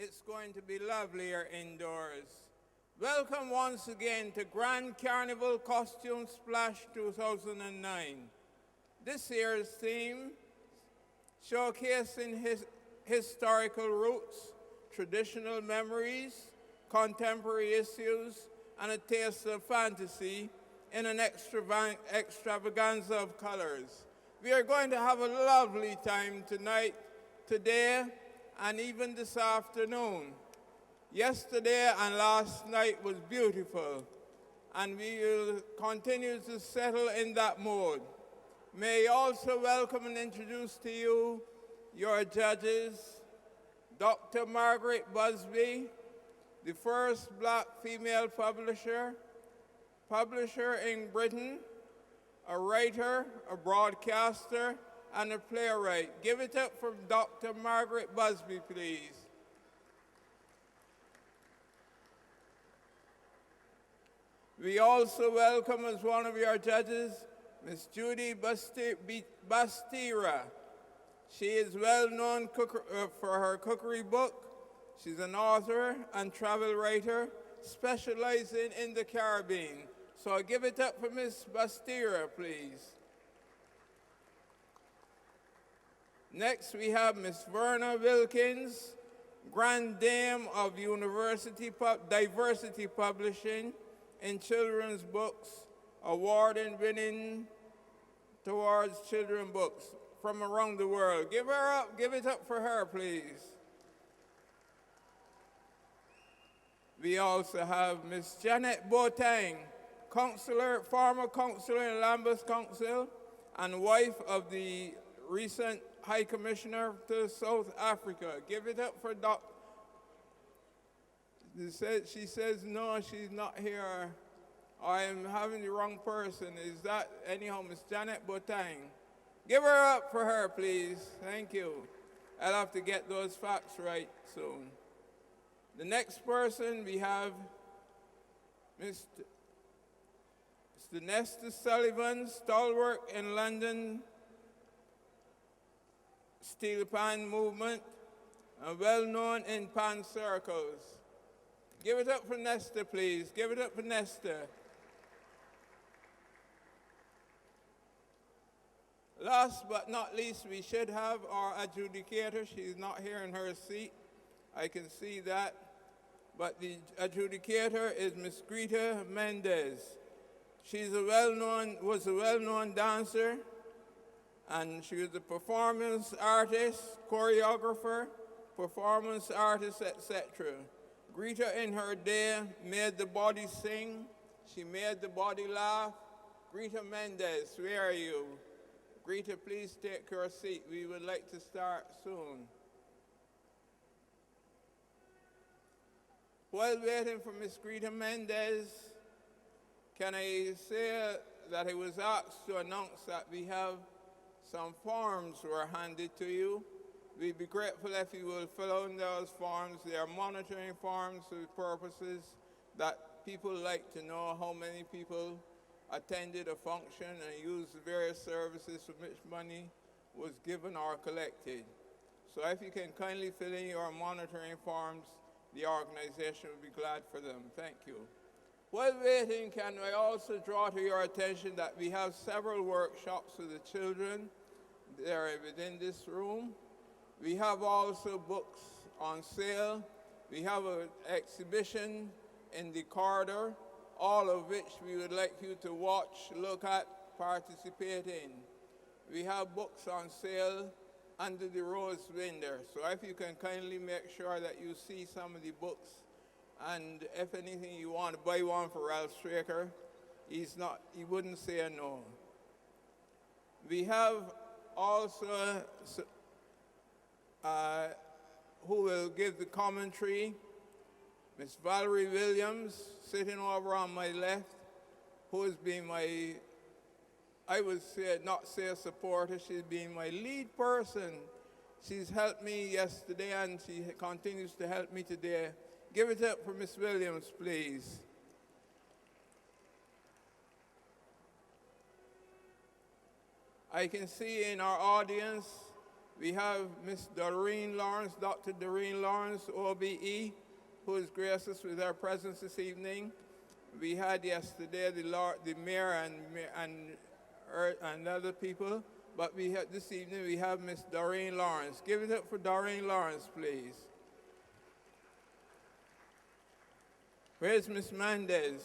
It's going to be lovelier indoors. Welcome once again to Grand Carnival Costume Splash 2009. This year's theme, showcasing historical roots, traditional memories, contemporary issues, and a taste of fantasy in an extravaganza of colors. We are going to have a lovely time tonight, today, and even this afternoon. Yesterday and last night was beautiful, and we will continue to settle in that mode. May I also welcome and introduce to you your judges, Dr. Margaret Busby, the first black female publisher in Britain, a writer, a broadcaster, and a playwright. Give it up for Dr. Margaret Busby, please. We also welcome as one of your judges, Miss Judy Bastira. She is well known for her cookery book. She's an author and travel writer specializing in the Caribbean. So give it up for Miss Bastira, please. Next, we have Miss Verna Wilkins, Grand Dame of Diversity Publishing in children's books, award-winning towards children's books from around the world. Give it up for her, please. We also have Miss Janet Boateng, former counselor in Lambeth Council and wife of the recent High Commissioner to South Africa. Give it up for Doc. She says, no, she's not here. I am having the wrong person. Is that, anyhow, Miss Janet Boateng? Give her up for her, please. Thank you. I'll have to get those facts right soon. The next person we have Mr. Nestor Sullivan, stalwart in London steel pan movement, and well known in pan circles. Give it up for Nestor, please. Give it up for Nestor. Last but not least, we should have our adjudicator. She's not here in her seat. I can see that. But the adjudicator is Miss Greta Mendez. She's was a well-known dancer, and she was a performance artist, choreographer, performance artist, etc. Greta in her day made the body sing. She made the body laugh. Greta Mendez, where are you? Greta, please take your seat. We would like to start soon. While waiting for Miss Greta Mendez, can I say that I was asked to announce that we have some forms were handed to you. We'd be grateful if you will fill out those forms. They are monitoring forms for purposes that people like to know how many people attended a function and used the various services for which money was given or collected. So if you can kindly fill in your monitoring forms, the organization would be glad for them. Thank you. While waiting, can I also draw to your attention that we have several workshops for the children. They are within this room. We have also books on sale. We have an exhibition in the corridor, all of which we would like you to watch, look at, participate in. We have books on sale under the rose window. So if you can kindly make sure that you see some of the books, and if anything you want to buy one for Ralph Straker, he wouldn't say no. We have also who will give the commentary, Miss Valerie Williams, sitting over on my left, who has been my, I would say, not say a supporter, she's been my lead person. She's helped me yesterday and she continues to help me today. Give it up for Miss Williams, please. I can see in our audience We have Miss Doreen Lawrence, Dr. Doreen Lawrence, OBE, who has graced us with her presence this evening. We had yesterday the mayor and other people, but this evening we have Miss Doreen Lawrence. Give it up for Doreen Lawrence, please. Where's Miss Mendez?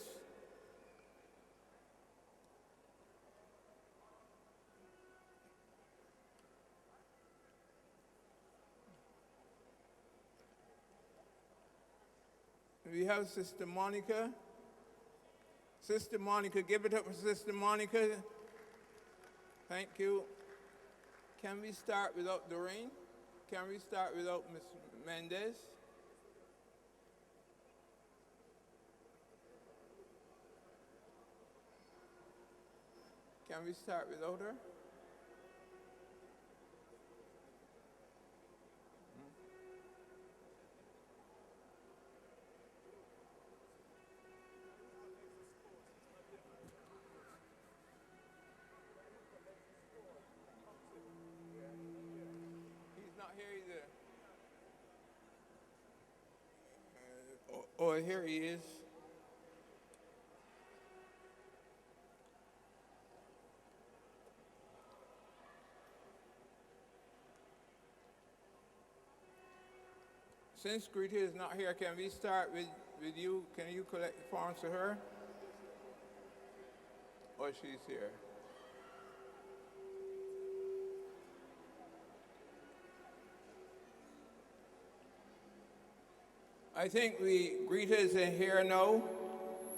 We have Sister Monica. Sister Monica, give it up for Sister Monica. Thank you. Can we start without Doreen? Can we start without Miss Mendez? Can we start without her? Oh, here he is. Since Greta is not here, can we start with you? Can you collect the forms for her? Or she's here? I think Greta is in here now,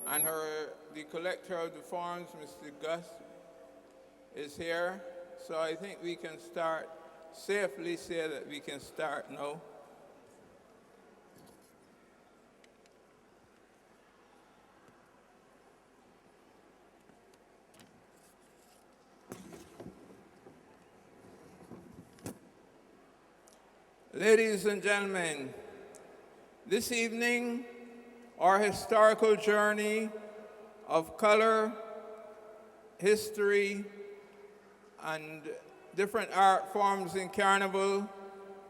and the collector of the forms, Mr. Gus, is here. So I think we can safely say that we can start now. Ladies and gentlemen, this evening, our historical journey of color, history, and different art forms in Carnival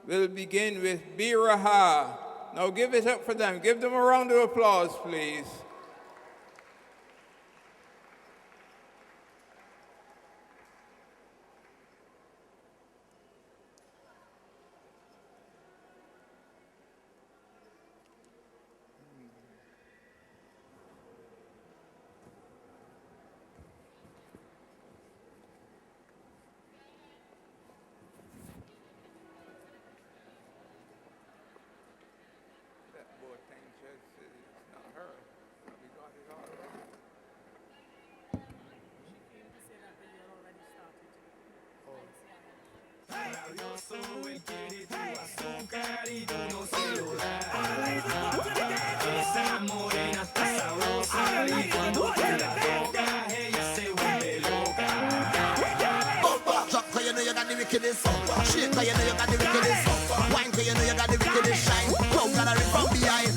will begin with Biraha. Now give it up for them. Give them a round of applause, please. Esa morena está sabrosa y cuando te la toca ella se vuelve loca. Drop 'cause you know you got the wickedest. Shake 'cause you know you got the wickedest. Wine 'cause you know you got the wickedest. Shine, come gotta rip from behind.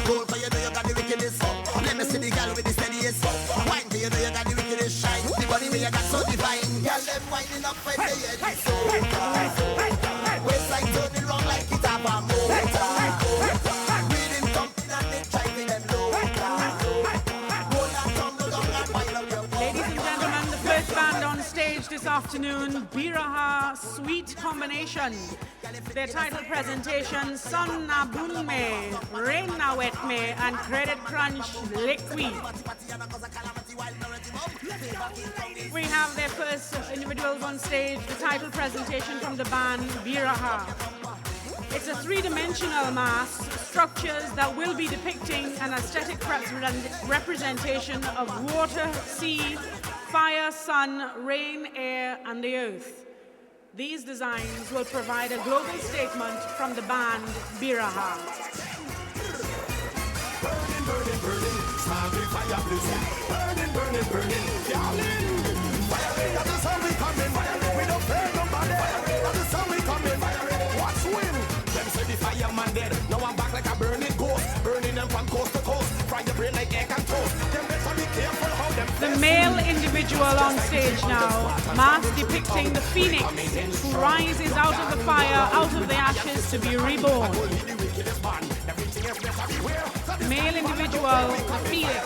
Roll 'cause you know you got the wickedest. Let me see the girl with the steadiest. Wine 'cause you know you got the wickedest. Shine, the body where you got so divine. Girl, them winding up when they hear this soca. Waistline turning wrong like it have a motor. Reading something and they driving them loca. Roll that tumble down and wind up your body. Ladies and gentlemen, the first band on stage this afternoon, Biraha Sweet Combination. Their title presentation, Sun Na Boom Me, Rain Na Wet Me, and Credit Crunch Liquid. We have their first individuals on stage, the title presentation from the band Biraha. It's a three-dimensional mass, structures that will be depicting an aesthetic representation of water, sea, fire, sun, rain, air, and the earth. These designs will provide a global statement from the band Biraha. Burning, burning, burning, smoky fire blazing. Burning, burning, burning, darling. Fire rate of the sun we coming. We don't fear nobody. Fire rate of the sun we coming. Watch win. Them say the fireman dead. Now I'm back like a burning ghost. Burning them from coast to coast. Fry your brain like egg and toast. Them better be careful how them. The male individual individual on stage now, mask depicting the phoenix who rises out of the fire, out of the ashes to be reborn. Male individual, the phoenix.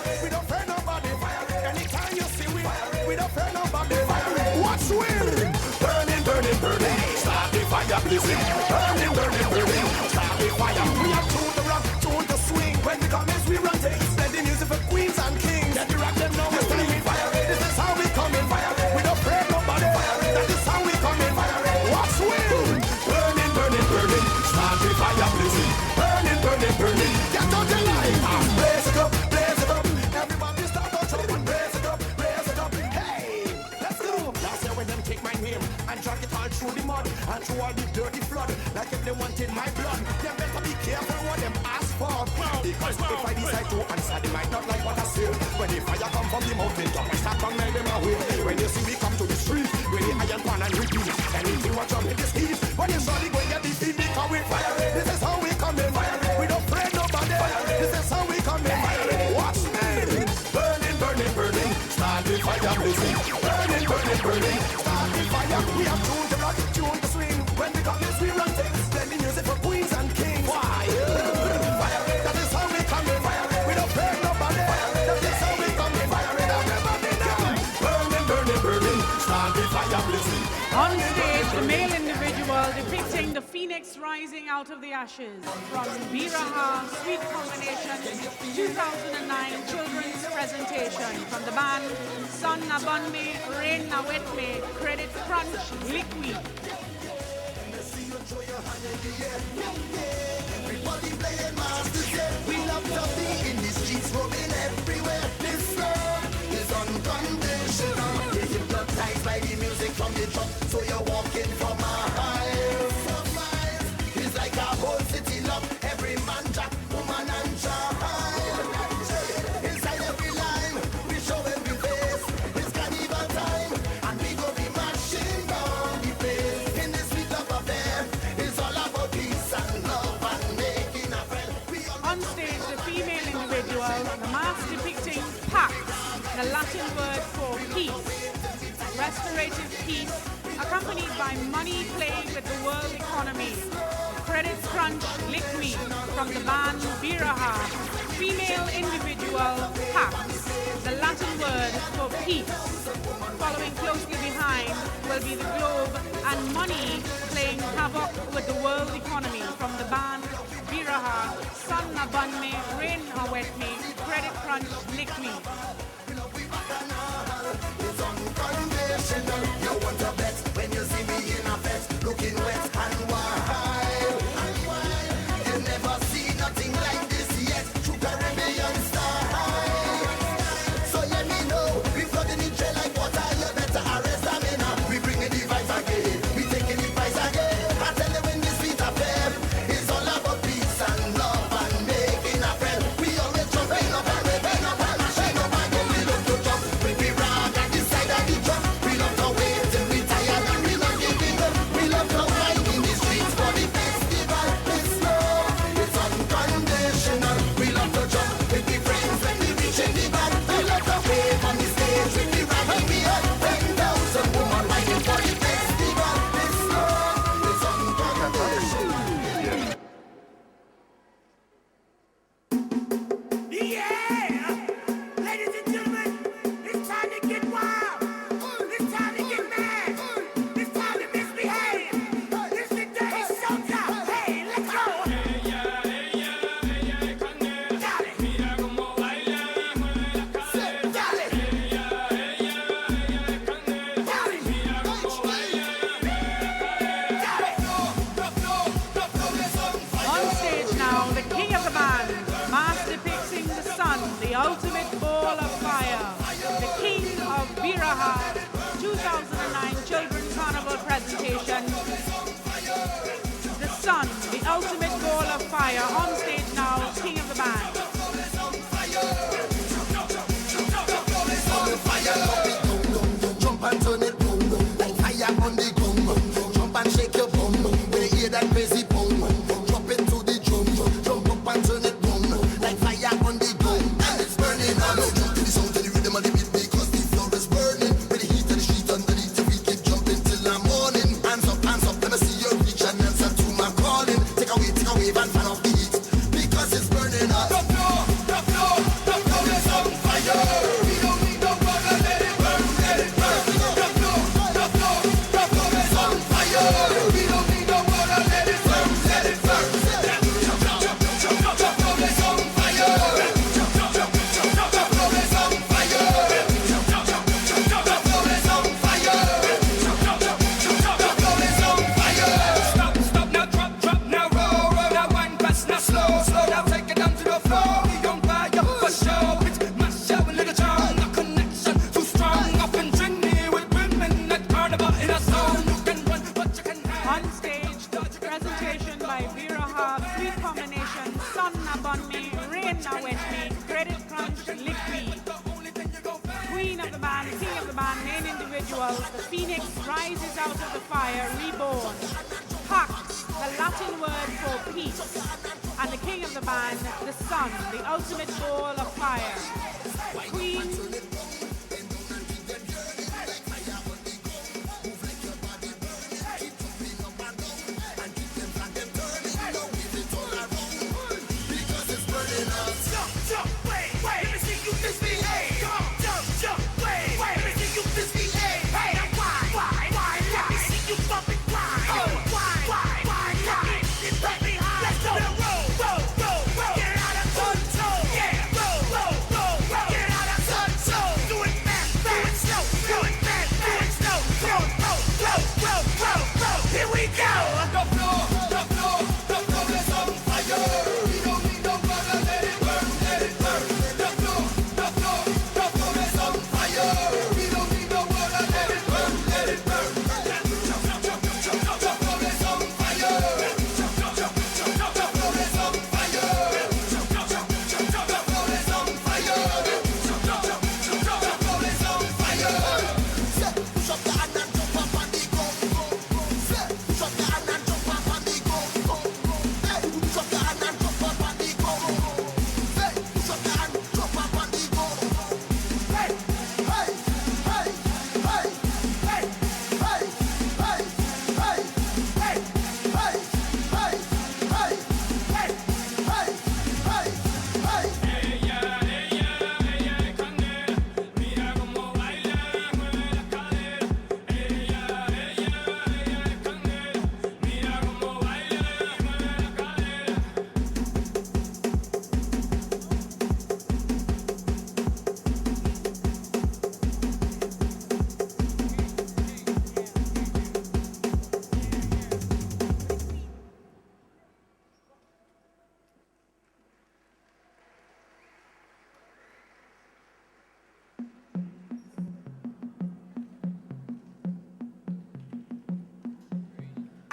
What's winning? Burning, burning, burning. Start the fire blazing. Burning, burning, burning. Start the fire. We have tuned the rock, tuned the swing. When we come in, we run things. Play the music for queens and kings. Get the rock them now. It's time we fire. This is how we come in fire. We don't afraid nobody. That is how we come in fire. What's winning? Burning, burning, burning. Start the fire blazing. Burning, burning, burning. Get out the light. Blaze it up, blaze it up. Everybody start to jump and blaze it up, blaze it up. Hey, let's go. Last year when them take my name and drag it all through the mud and through all the dirty flood, like if they wanted my blood, them better be careful what them ask for. Because if I decide to answer, they might not like what I say. When the fire come from the mountain top, I start and melt them away. When you see me come to the street, with the iron pan and repeat, anything what jump in this heat, when you surely go and get defeat, because we fire. This is how we come in fire. We don't afraid nobody. This is how we come in fire. Watch me. Burning, burning, burning. Start the fire blazing. Burning, burning, burning. Start the fire. We have tuned the rock, tuned the swing. When we come this, we run things. Play the music for queens and kings. Why? Fire. That is how we come in fire. We don't fear nobody. That is how we come in fire. Burning, burning, burning. Start the fire blazing. On stage, the male individual depicting the phoenix rising out of the ashes from Biraha Sweet Combination 2009 children's presentation from the band Sun Na Bun Me, Rain Na Wet Me, Credit Crunch, Liquid. Everybody playing masters, yeah. We love to be in the streets, roaming everywhere. This love is unconditional. You're hypnotized by the music from the top, so you're walking from miles. It's like a whole city love. Every man, jack, woman, and child. Inside every line, we show every face. It's carnival time, and we go be mashing down the place. In this sweet love affair, it's all about peace and love and making a friend. On stage, the female individual, the mask depicting pax, the Latin word for peace, restorative peace, accompanied by money playing with the world economy. Credit Crunch Liquid from the band Biraha. Female individual pax, the Latin word for peace. Following closely behind will be the globe and money playing havoc with the world economy from the band Biraha. Sun Na Bun Me, Rain Na Wet Me, Credit Crunch Liquid. It's unconditional. You want a bet when you see me in a bet, looking wet and wild. You never see nothing like this yet. True Caribbean style. So let me know. We flooding the trail like water. You better arrest them in. We bringing the vibes again. We taking the price again. I tell you when this beat a fair, it's all about peace and love and making a friend. We always jumping up and rebelling up and mashing up and go. We love to jump with the rock at the side of the drum. We love to wait till we tired and we not giving up. We love to ride in the streets for the festival. This love is unconditional. We love to jump with the friends when we reach in the band. We love to wave on the stage with the rock and we are 10,000 women riding for the festival. This love is unconditional. Yeah! Ladies and gentlemen, it's time to get wild. It's time to get mad. It's time to misbehave. It's the day soldier. Hey, let's go! On stage now, the king of the band, mask depicting the sun, the ultimate ball of fire, the king of Biraha 2009 Children's Carnival presentation. The sun, the ultimate ball of fire. On stage now, king of the band. Jump and turn it boom boom, like fire on the drum. Jump and shake your bum, when you hear that crazy boom. Drop it to the drum, jump up and turn it boom, like fire on the drum. And it's burning all over. To the sound of the rhythm of the beat because the floor is burning. burning us. The floor is on fire. We don't need no water, let it burn, let it burn. The floor is on fire. We don't need no water, let it burn, let it burn. The floor is on fire. The floor is on fire. The floor is on fire. The floor is on fire. Stop now, drop now, roll now, wine fast now, slow down, take it down to the floor. We on fire for sure, bitch, mash up a little charm, no connection, too strong. Up and drink me with women at carnival in a zone. You can run, but you can hide. On stage, presentation by Viraha, sweet combination, sun upon me, rain now wet me, credit crunch, liquid. Queen of the band, king of the band, main individual, the phoenix rises out of the fire, reborn. Pax, the Latin word for peace. And the king of the band, the sun, the ultimate ball of fire. Queen. Jump, wait, let me see you misbehave. Jump, wait, let me see you misbehave. Hey, now why? Let me see you bumping why? Why? Let me high. Let's go. Roll. Get out of control. Yeah, roll. Get out of control. Do it fast, do it slow. Do it fast, do it slow. Roll. Here we go. The floor is on fire. We don't need no water, let it burn, let it burn. The floor is on fire. We don't need no water, let it burn, let it burn. The floor is on fire. The floor is on fire. The floor is on fire. The floor is on fire. Say, push up your hand and jump up on the ground. Say, push up your hand and jump up on the ground. Hey, push up your hand and jump up on the ground. Hey, push up your hand, jump up on the ground. Hey.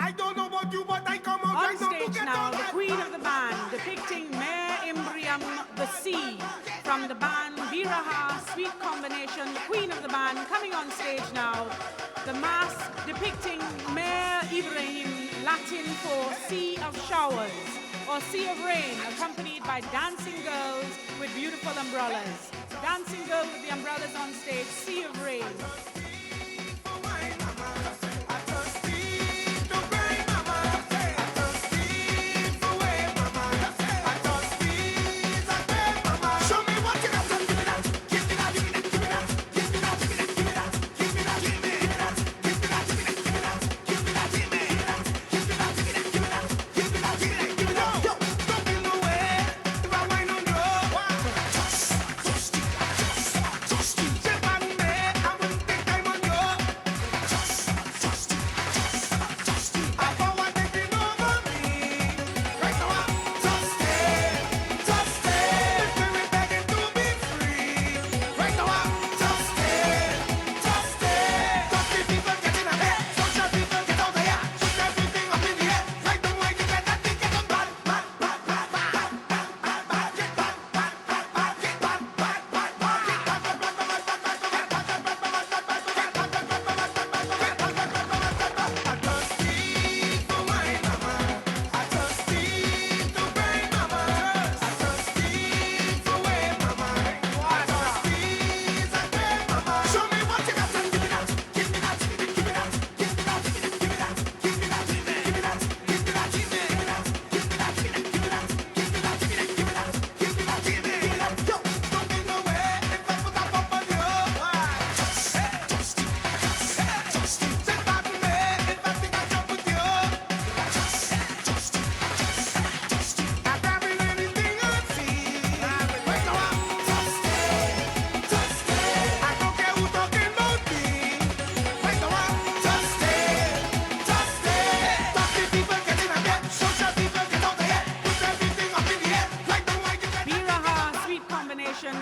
I don't know about you, but I come out On right now to stage get now, on the that. queen of the band, depicting Mare Imbrium, the sea, from the band Viraha, sweet combination, the queen of the band, coming on stage now. The mask depicting Mare Ibrahim, Latin for sea of showers, or sea of rain, accompanied by dancing girls with beautiful umbrellas. Dancing girl with the umbrellas on stage, sea of rain. I wouldn't think I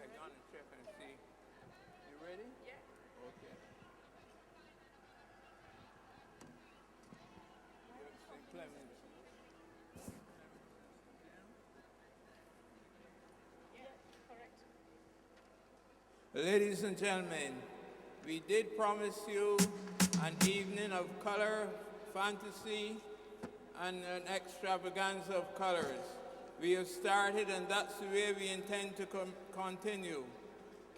Hang on and check and see. You ready? Yeah. Okay. St. Clements. Ladies and gentlemen, we did promise you an evening of color, fantasy, and an extravaganza of colors. We have started, and that's the way we intend to continue.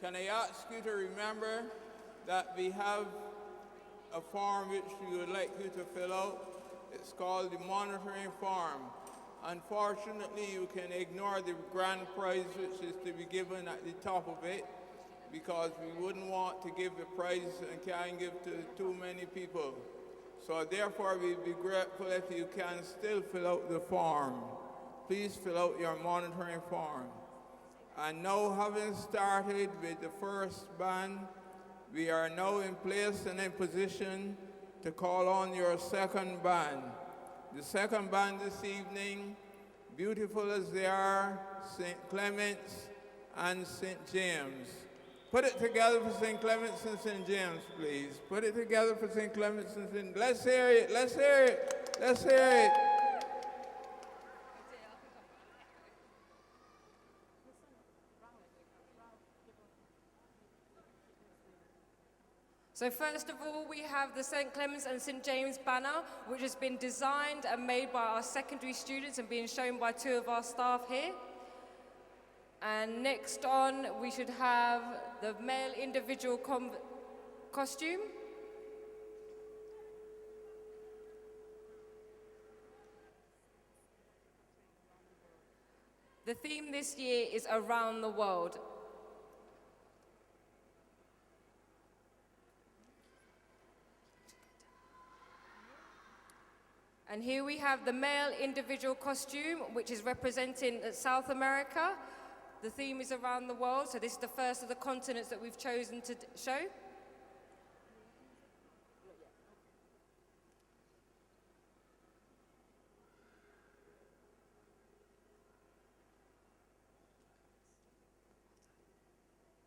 Can I ask you to remember that we have a form which we would like you to fill out? It's called the monitoring form. Unfortunately, you can ignore the grand prize which is to be given at the top of it, because we wouldn't want to give the prize and can't give to too many people. So therefore, we'd be grateful if you can still fill out the form. Please fill out your monitoring form. And now, having started with the first band, we are now in place and in position to call on your second band. The second band this evening, beautiful as they are, St. Clements and St. James. Put it together for St. Clements and St. James, please. Put it together for St. Clements and St. Let's hear it, let's hear it, let's hear it. So first of all, we have the St. Clements and St. James banner, which has been designed and made by our secondary students and being shown by two of our staff here. And next on, we should have the male individual costume. The theme this year is Around the World. And here we have the male individual costume, which is representing South America. The theme is Around the World, so this is the first of the continents that we've chosen to show.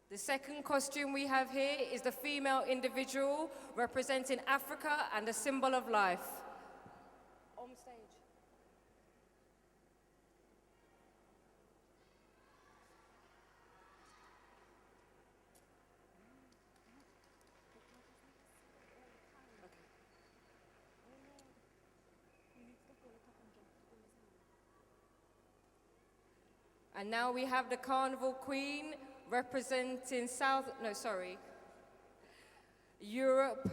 The second costume we have here is the female individual representing Africa and a symbol of life. On stage. And now we have the Carnival Queen representing Europe.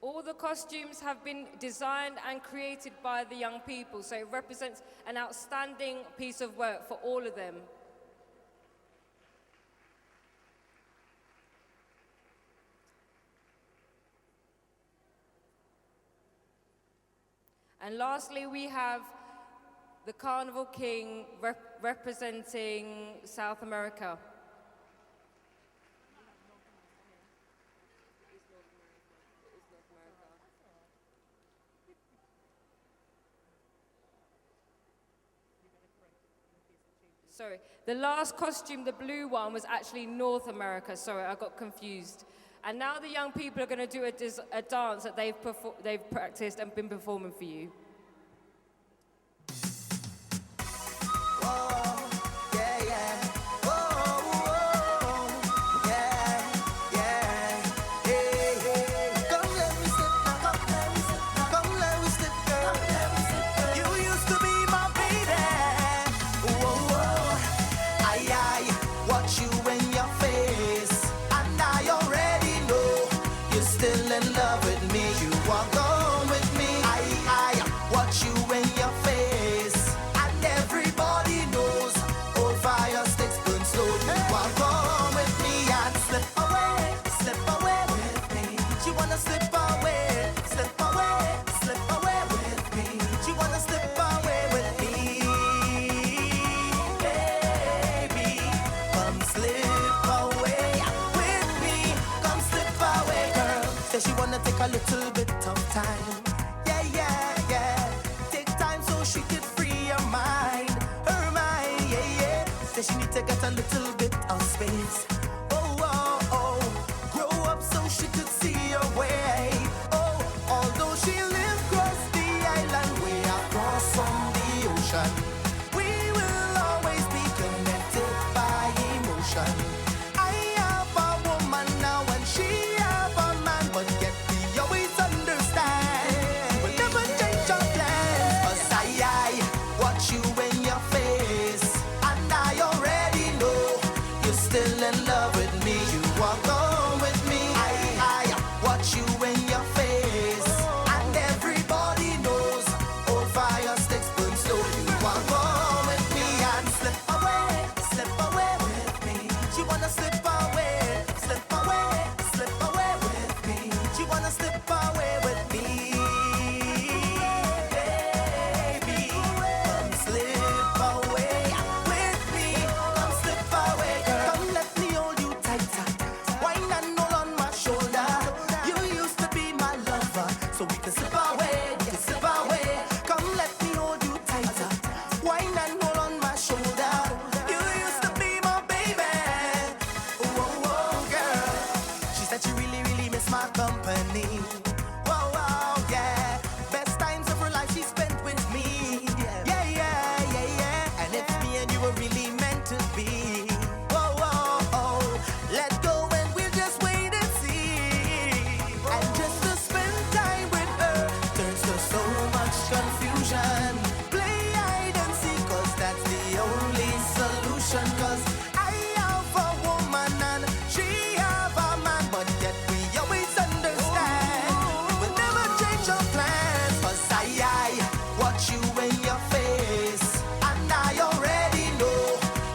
All the costumes have been designed and created by the young people, so it represents an outstanding piece of work for all of them. And lastly, we have the Carnival King representing South America. Sorry, the last costume, the blue one, was actually North America. Sorry, I got confused. And now the young people are going to do a dance that they've practiced and been performing for you. Take a little bit of time. Yeah, yeah, yeah. Take time so she could free her mind. Her mind, yeah, yeah. Say she need to get a little bit of space. Oh, oh, oh. Grow up so she could see her way. Oh, although she lived across the island, way across from the ocean, we will always be connected by emotion. I have a woman now and she have a man, but yet we always understand. We'll never change our plans. 'Cause I watch you in your face, and I already know you're still in love with me. You walk on with me. I watch you in your face, and everybody knows old fire sticks burn slow. You walk on with me and slip away with me. She wanna slip away with me. She wanna slip away with me. Baby, come slip away with me. Come slip away, girl. Come let me hold you tighter. Wine and all on my shoulder. You used to be my lover, so we can slip away. Come let me hold you tighter. Wine and all on my shoulder. You used to be my baby. Whoa, whoa, girl. She said she really, really miss my company. Whoa, whoa, yeah. Best times of her life she spent with me. Yeah, yeah, yeah, yeah. And it's me and you were really meant to be. Whoa, whoa, oh. Let go and we'll just wait and see. And just to spend time with her turns to so much confusion. Play hide and seek, 'cause that's the only solution. 'Cause I have a woman and she have a man, but yet we always understand. We will never change our plans. 'Cause I watch you in your face, and I already know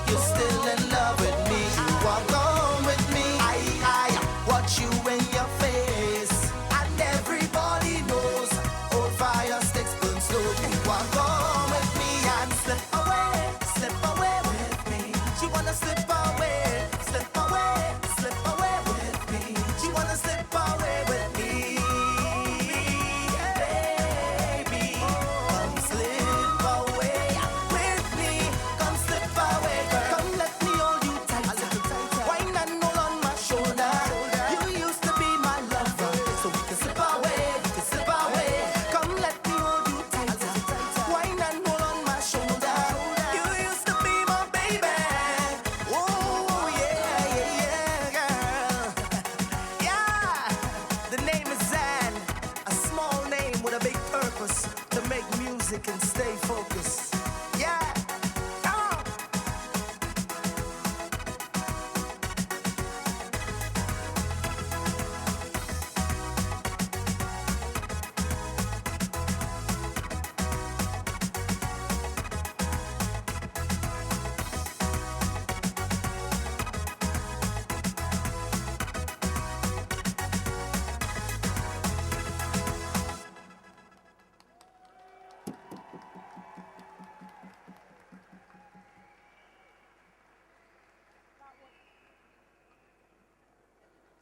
you're still in love with me. You walk on with me. I watch you in your face, and everybody knows old fire sticks burn slow. You walk on with me and slip away with me. She wanna slip away with me. She wanna slip away with me. Baby, come slip away with me. Come slip away, girl. Come let me hold you tighter. Wine and all on my shoulder. You used to be my lover, so we can slip away. Come let me hold you tighter. Wine and all on my shoulder. You used to be my baby. Oh, yeah, yeah, yeah, girl. Yeah, the name is Zan, a small name with a big purpose, to make music and stay focused. Yeah, come on.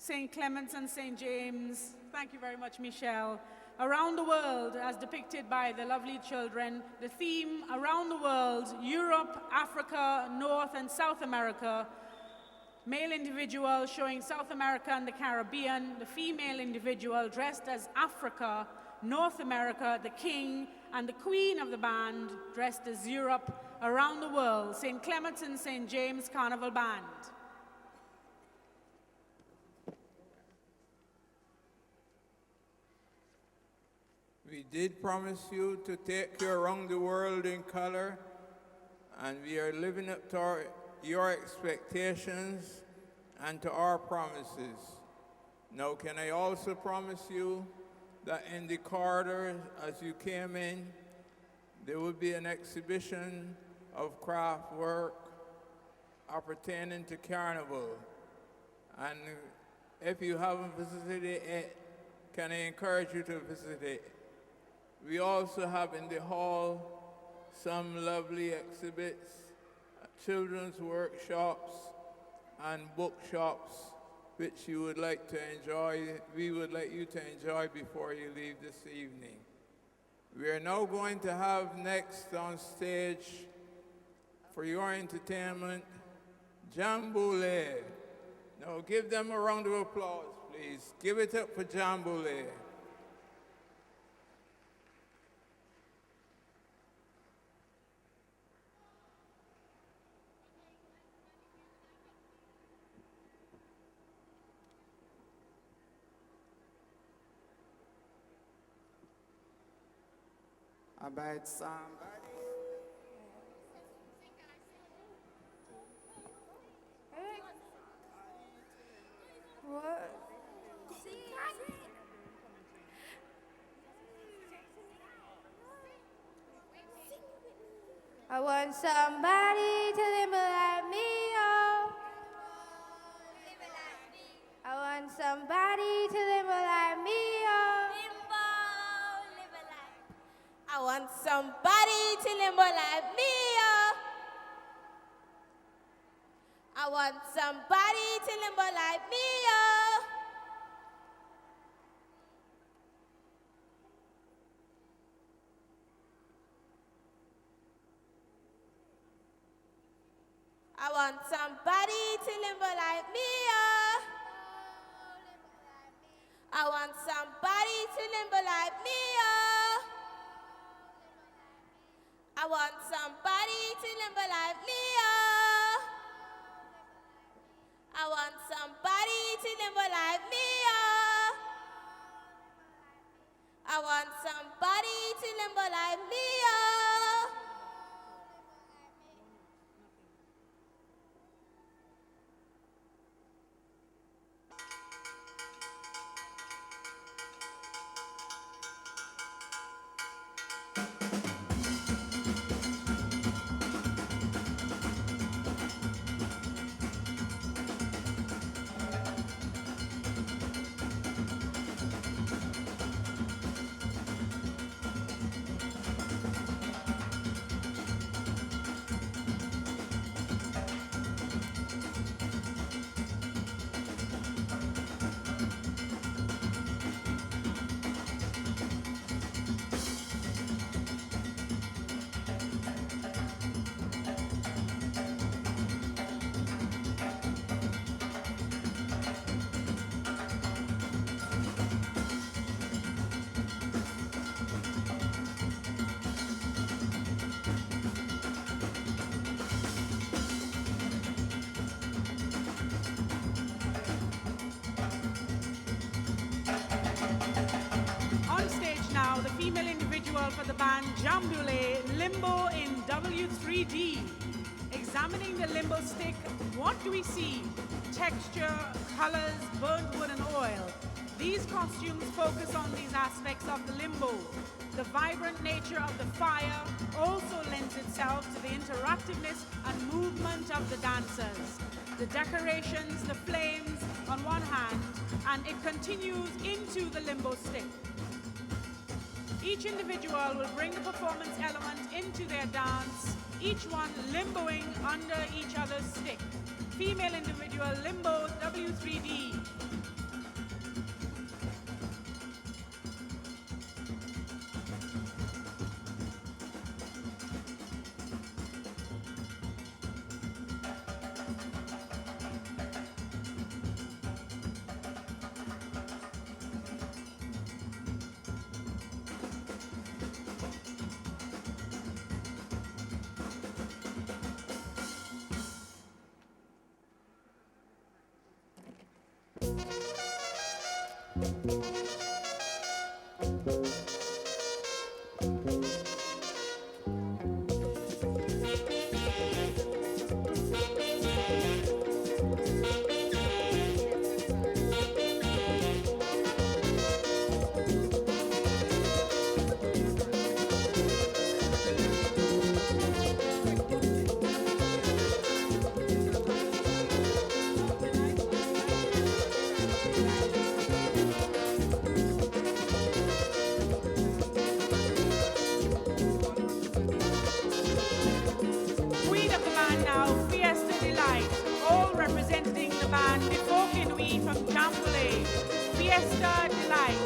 St. Clements and St. James. Thank you very much, Michelle. Around the world, as depicted by the lovely children, the theme around the world, Europe, Africa, North and South America. Male individual showing South America and the Caribbean, the female individual dressed as Africa, North America, the king and the queen of the band dressed as Europe, around the world, St. Clements and St. James Carnival Band. We did promise you to take you around the world in color, and we are living up to your expectations and to our promises. Now, can I also promise you that in the corridor, as you came in, there will be an exhibition of craft work appertaining to Carnival. And if you haven't visited it, can I encourage you to visit it? We also have in the hall some lovely exhibits, children's workshops and bookshops which you would like to enjoy, we would like you to enjoy before you leave this evening. We are now going to have next on stage for your entertainment, Jamboulé. Now give them a round of applause, please. Give it up for Jamboulé. About somebody. What? I want somebody to limbo like me, oh. I want somebody to limbo like me, oh. I want somebody to limbo like me, oh. I want somebody to limbo like me, oh. I want somebody to limbo like me, oh. I want somebody to limbo like me, oh. I want somebody to limbo like me, oh. I want somebody to limbo like me, oh. I want somebody to limbo like me, oh. On stage now, the female individual for the band Jamboulé, Limbo in W3D. Examining the limbo stick, what do we see? Texture, colors, burnt wood and oil. These costumes focus on these aspects of the limbo. The vibrant nature of the fire also lends itself to the interactiveness and movement of the dancers. The decorations, the flames on one hand, and it continues into the limbo stick. Each individual will bring a performance element into their dance, each one limboing under each other's stick. Female individual limbo W3D. Queen of the band now, Fiesta Delight, all representing the band before Kinui from Jambule. Fiesta Delight.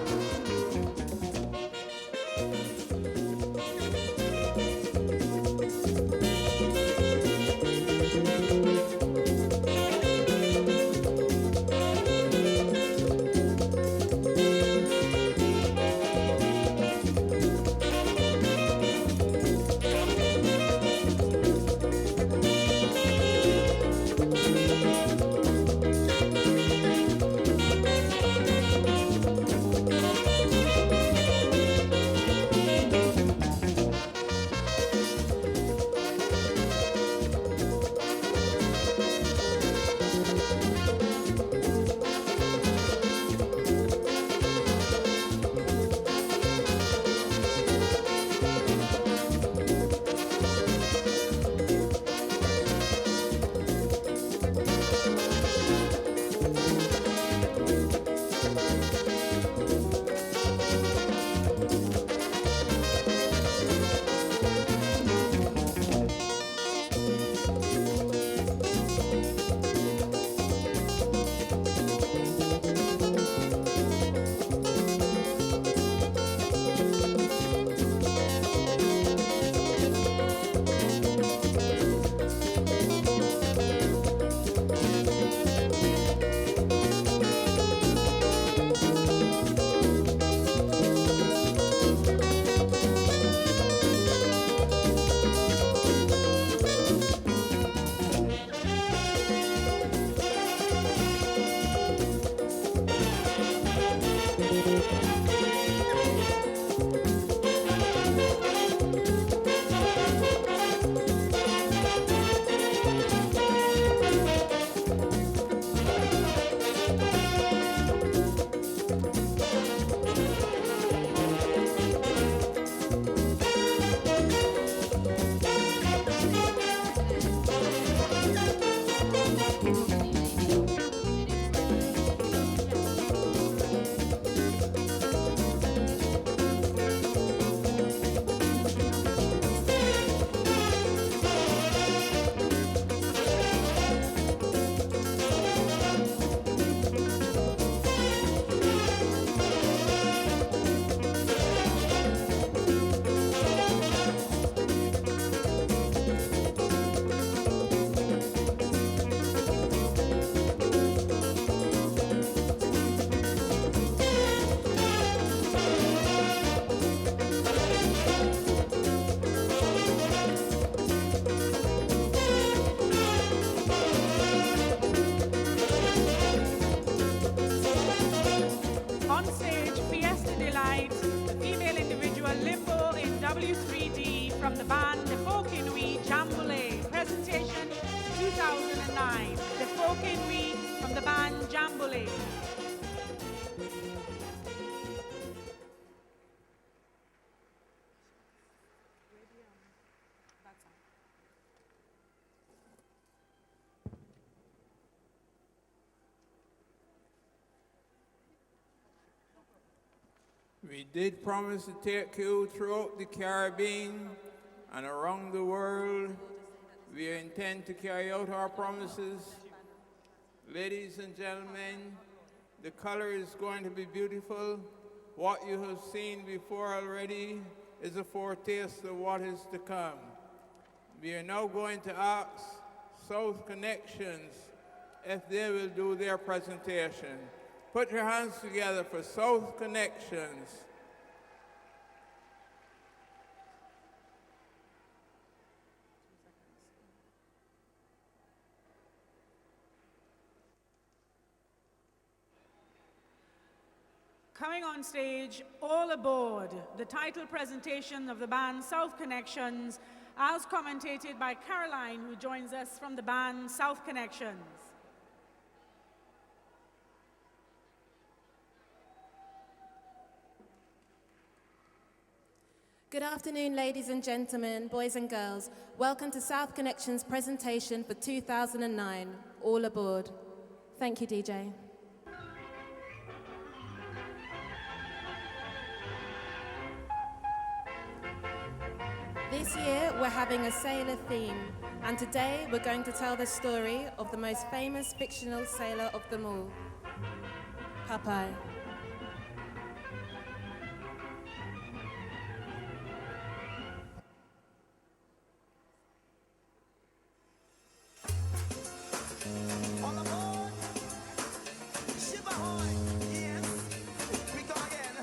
On stage, Fiesta Delight, the female individual Limbo in W3D from the band The Fokinui Jambule. Presentation 2009. The Fokinui from the band Jambule. We did promise to take you throughout the Caribbean and around the world. We intend to carry out our promises. Ladies and gentlemen, the color is going to be beautiful. What you have seen before already is a foretaste of what is to come. We are now going to ask South Connections if they will do their presentation. Put your hands together for South Connections. Coming on stage, All Aboard, the title presentation of the band South Connections, as commentated by Caroline, who joins us from the band South Connections. Good afternoon, ladies and gentlemen, boys and girls. Welcome to South Connections' presentation for 2009, All Aboard. Thank you, DJ. This year, we're having a sailor theme, and today we're going to tell the story of the most famous fictional sailor of them all, Popeye. All aboard! Ship ahoy! Yes, we go again.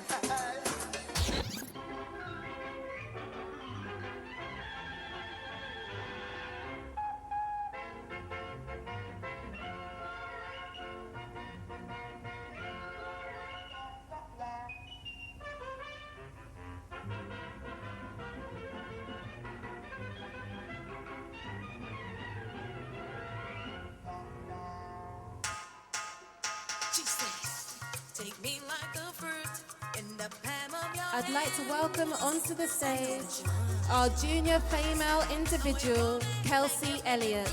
I'd like to welcome onto the stage our junior female individual, Kelsey Elliott,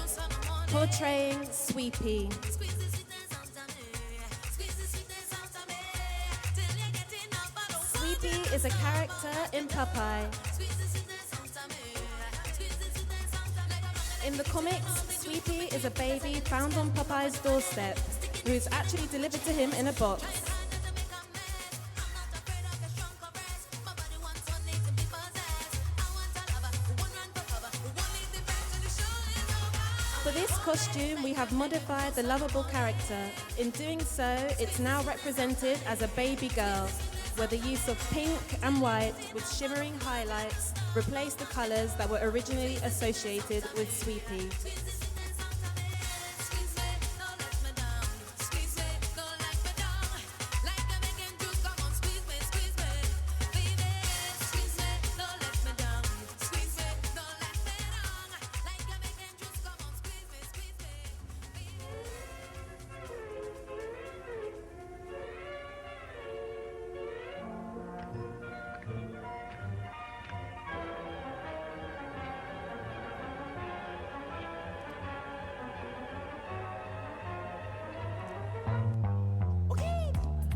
portraying Sweepy. Sweepy is a character in Popeye. In the comics, Sweepy is a baby found on Popeye's doorstep, who is actually delivered to him in a box. For this costume, we have modified the lovable character. In doing so, it's now represented as a baby girl, where the use of pink and white with shimmering highlights replaced the colors that were originally associated with Sweepy.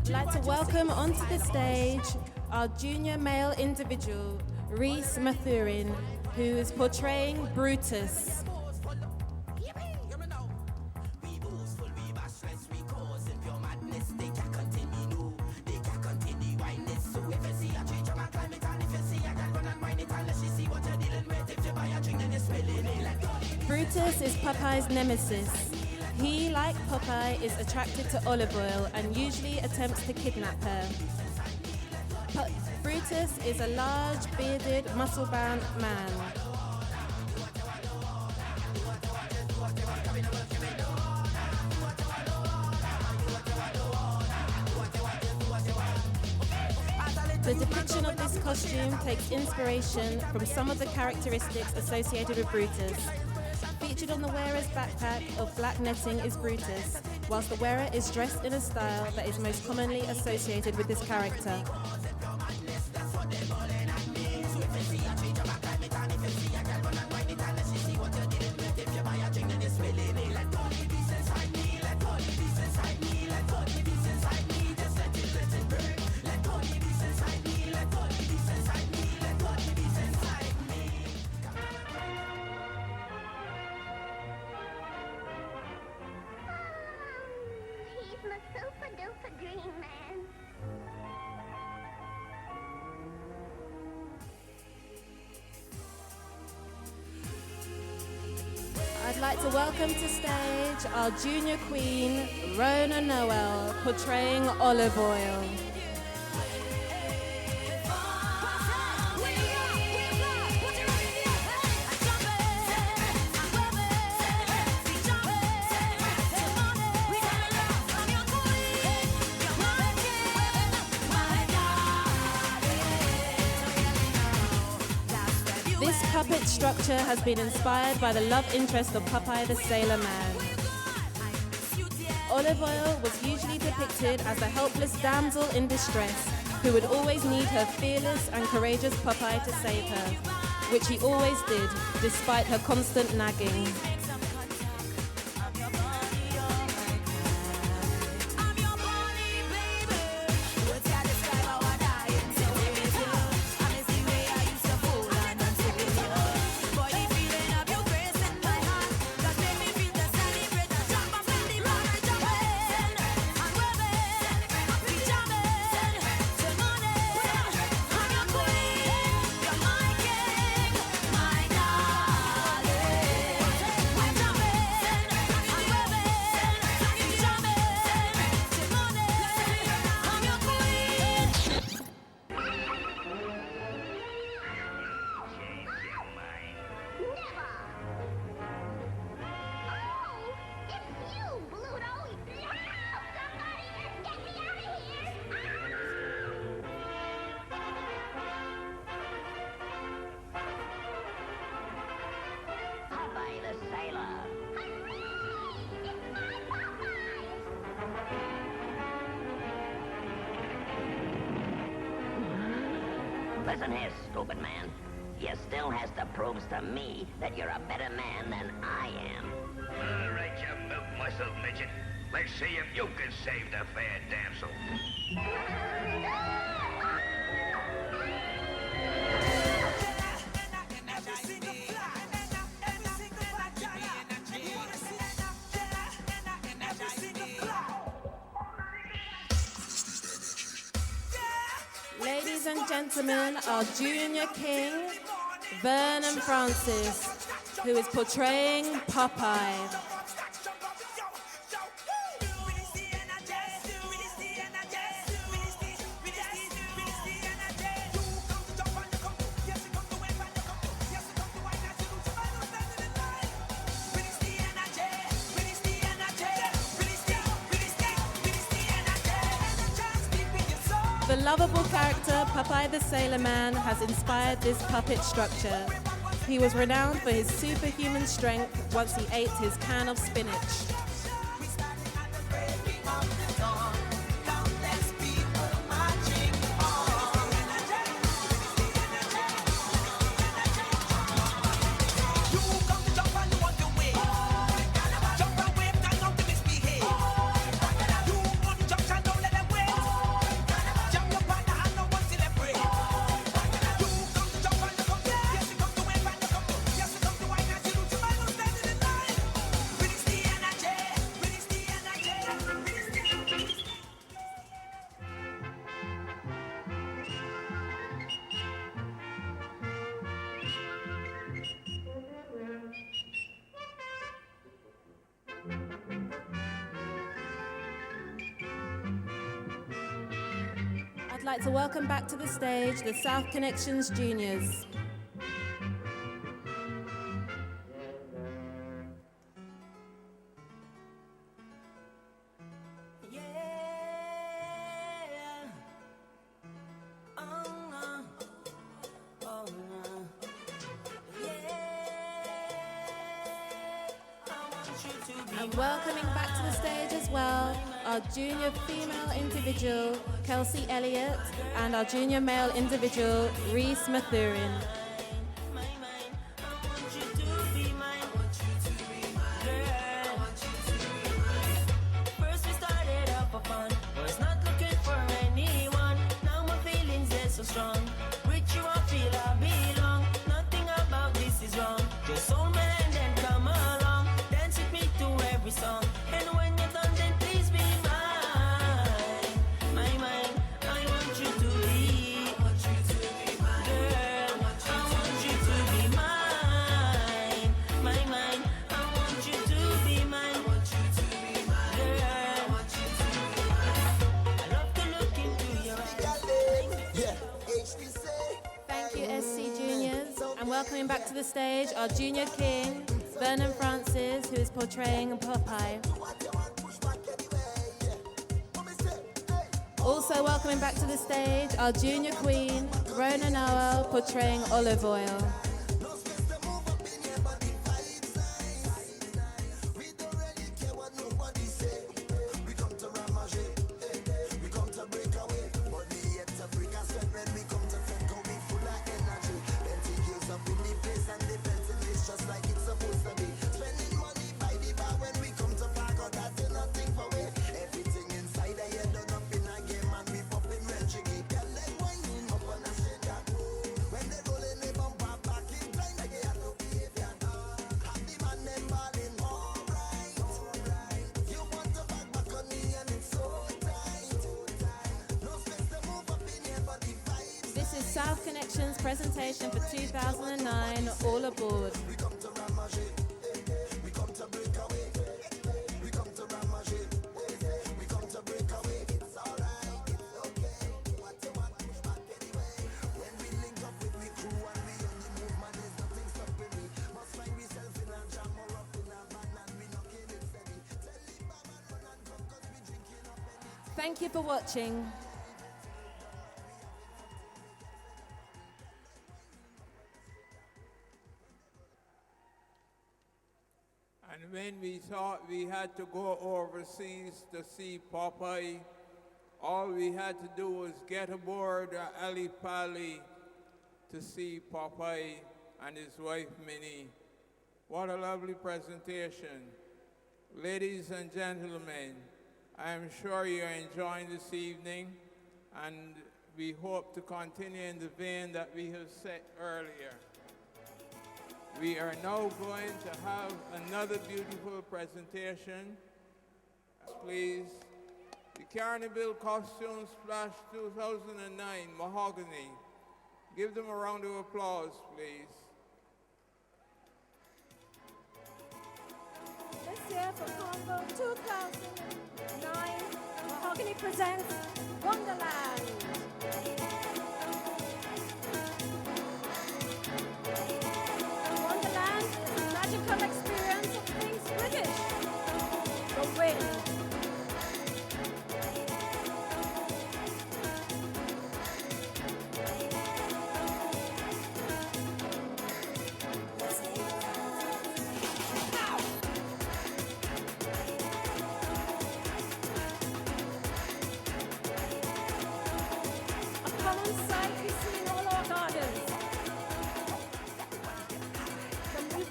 I'd like to welcome onto the stage our junior male individual, Reese Mathurin, who is portraying Brutus. Brutus is Popeye's nemesis. He, like Popeye, is attracted to olive oil and usually attempts to kidnap her. Brutus is a large, bearded, muscle-bound man. The depiction of this costume takes inspiration from some of the characteristics associated with Brutus. Featured on the wearer's backpack of black netting is Brutus, whilst the wearer is dressed in a style that is most commonly associated with this character. He's my super duper green man. I'd like to welcome to stage our junior queen, Rona Noel, portraying Olive Oil. This puppet structure has been inspired by the love interest of Popeye the Sailor Man. Olive Oil was usually depicted as a helpless damsel in distress who would always need her fearless and courageous Popeye to save her, which he always did, despite her constant nagging. Listen here, stupid man. You still has to prove to me that you're a better man than I am. All right, you milk-muscled midget. Let's see if you can save the fair damsel. Ladies and gentlemen, our junior king, Vernon Francis, who is portraying Popeye. The lovable character, Popeye the Sailor Man, has inspired this puppet structure. He was renowned for his superhuman strength once he ate his can of spinach. I'd like to welcome back to the stage the South Connections Juniors. And welcoming back to the stage as well, our junior female individual, Kelsey Elliott, and our junior male individual, Reese Mathurin. First we started up for fun, was not looking for anyone. Now my feelings get so strong. With you I feel I belong. Nothing about this is wrong. Just hold my hand and come along. Dance with me to every song. And when you're done, then please be mine. My mind, I want you to be. Girl, I want you to be mine. My mind, I want you to be mine. Girl, I love to look into your eyes. Thank you, SC Juniors. And welcoming back to the stage, our junior king, Vernon Francis, who is portraying Popeye. Also welcoming back to the stage, our junior queen, Rona Noel, portraying Olive Oil. South Connections presentation for 2009, all aboard. Thank you for watching. And when we thought we had to go overseas to see Popeye, all we had to do was get aboard Ali Pali to see Popeye and his wife Minnie. What a lovely presentation. Ladies and gentlemen, I am sure you're enjoying this evening, and we hope to continue in the vein that we have set earlier. We are now going to have another beautiful presentation. Please, the Carnival Costume Splash 2009 Mahogany. Give them a round of applause, please. This year for Carnival 2009, Mahogany presents Wonderland. Wonderland is a magical experience of things British. The wind. Common sight we see in all our gardens.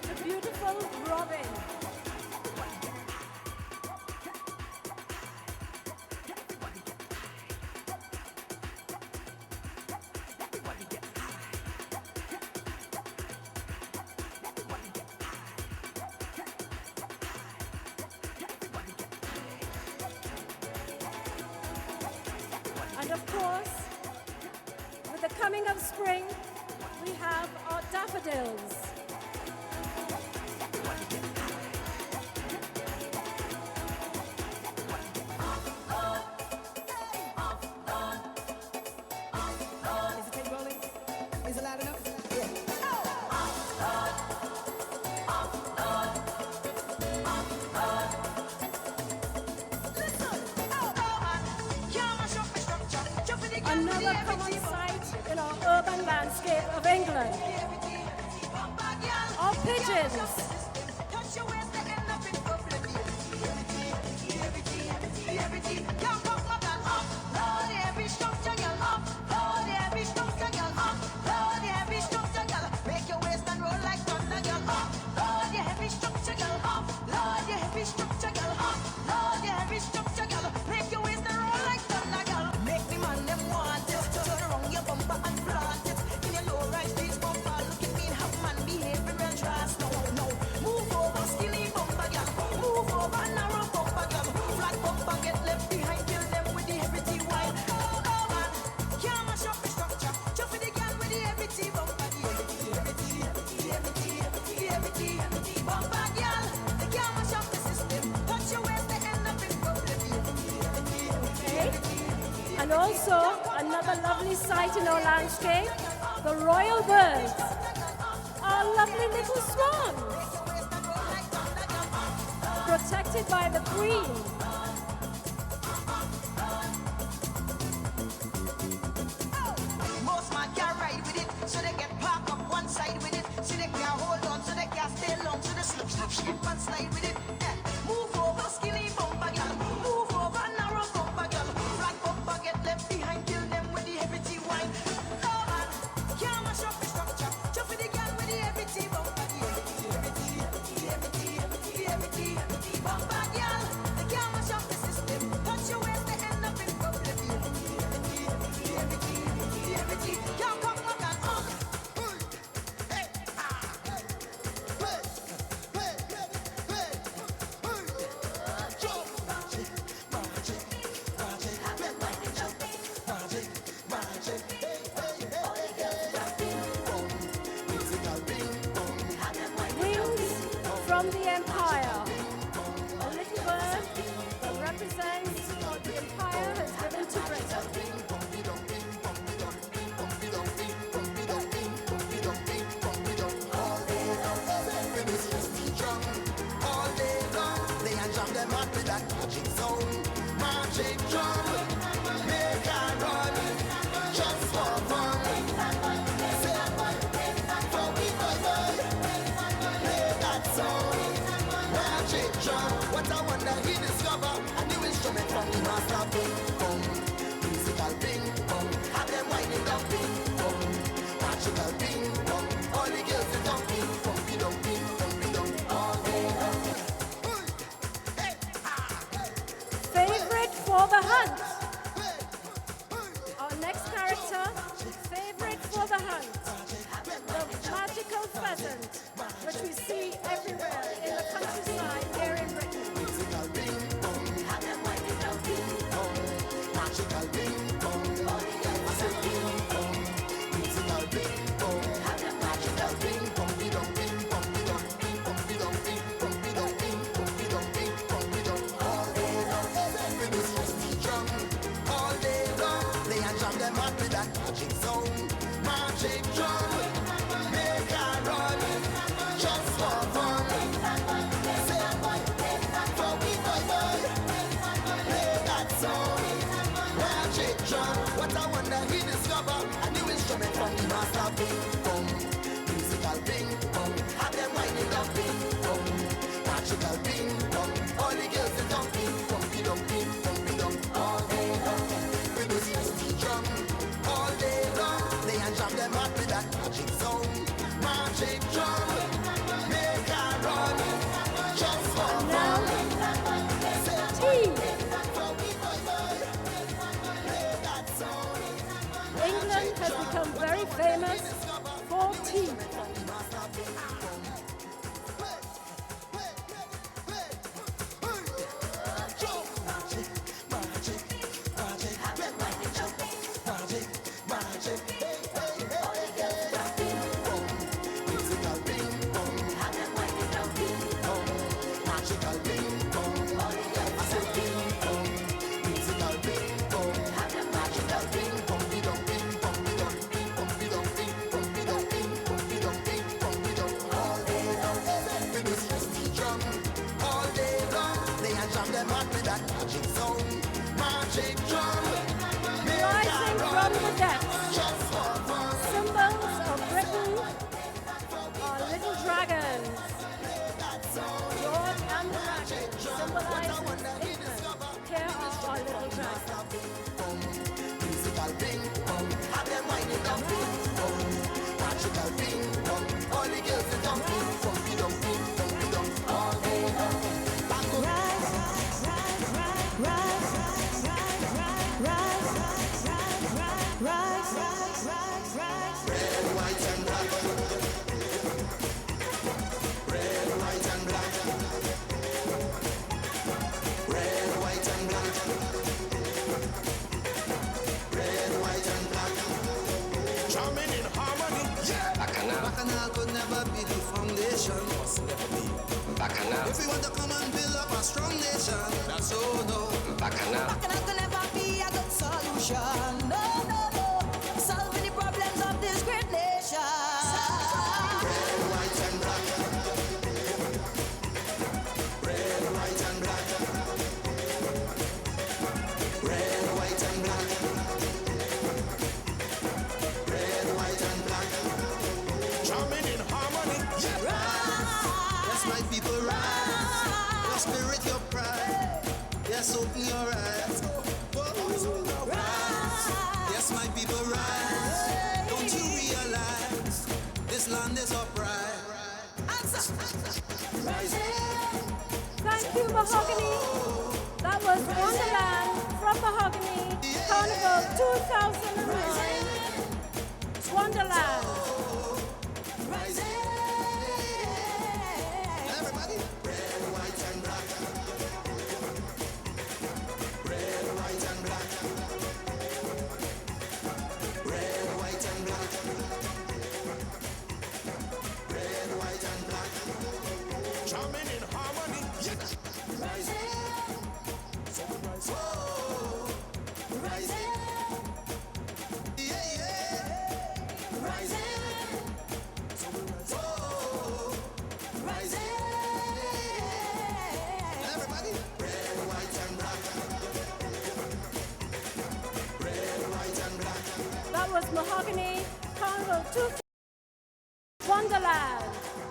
The beautiful robin. And of course, with the coming of spring, we have our daffodils. Is the tape rolling? Is it loud enough? Another common sight in our urban landscape of England. Our pigeons. And also, another lovely sight in our landscape, the royal birds, our lovely little swans, protected by the Queen. Most man can't ride with it, so they get parked up one side with it. So they can't hold on, so they can't stay long, so they slip and slide with it. Move over, skinny bumper girl. Move over, narrow bumper girl. Flat bumper get left behind, kill them with the heavy T wine. No man can't mash up the structure. Jump with the girl with the heavy T bumper. The bumper girl, they can't mash up the system. Touch your waist, they end up in problem. Can't come back and on. from the Empire. A little bird that represents what the Empire has given to Britain. Magic drum, make a run, just for fun. Say, for we boy, play that song. Magic drum, what I wonder he discover a new instrument from the master ping pong. Musical ping pong, have them winding down ping pong. Magical ping pong, all the girls is on ping pong, ping pong, all day long. Favorite for the hunt. Our next character, favorite for the hunt. The magical pheasant, which we see everywhere in the countryside here in Britain. Magical ping pong, all the girls are saying ping pong. Musical ping pong, magical ping pong, ping pong, ping pong, ping pong, ping pong, ping pong, ping pong, ping pong, ping pong, ping pong, all day long. Finish the drum, all day long. Play and jam them out with that magic sound. Magic drum, make a run, just for fun. Say, for we boy, play that song. Magic drum, what I wonder he discover a new instrument from the master ping pong. Musical ping pong, have them winding down ping pong. Magical ping pong, all the girls is on ping pong, all day long. We do the drum, all day long. Play and jam them out with that magic sound. Magic drum, make a run, just for fun. Tea. England has become very famous for tea. Rising from the depths, symbols of Britain are little dragons. George and the dragon symbolizes England. Here are our little dragons. Musical ping pong, have them winding down ping pong. Magical ping pong, all the girls is on ping pong, all day long. Red, white and black. Red, white and black. Red, white and black. Red, white and black. Drumming in harmony. Yeah. Bacchanal could never be the foundation. Bacchanal. If we want to come and build up a strong nation, that's all no. Bacchanal could never be a good solution. No. Solving the problems of this great nation. Red, white and black. Red, white and black. Red, white and black. Red, white and black. Drumming in harmony. Yeah. Rise. Yes, my people, rise. Your spirit, your pride. Yes, open your eyes. Rise. Yes, my people, rise. Don't you realize this land is upright? Thank you, Mahogany. That was Wonderland from Mahogany, Carnival 2009. Wonderland. Everybody. Red, white and black. Red, white and black. Red, white and black. Red, white and black. Drumming Mahogany, Carnival 2 Wonderland.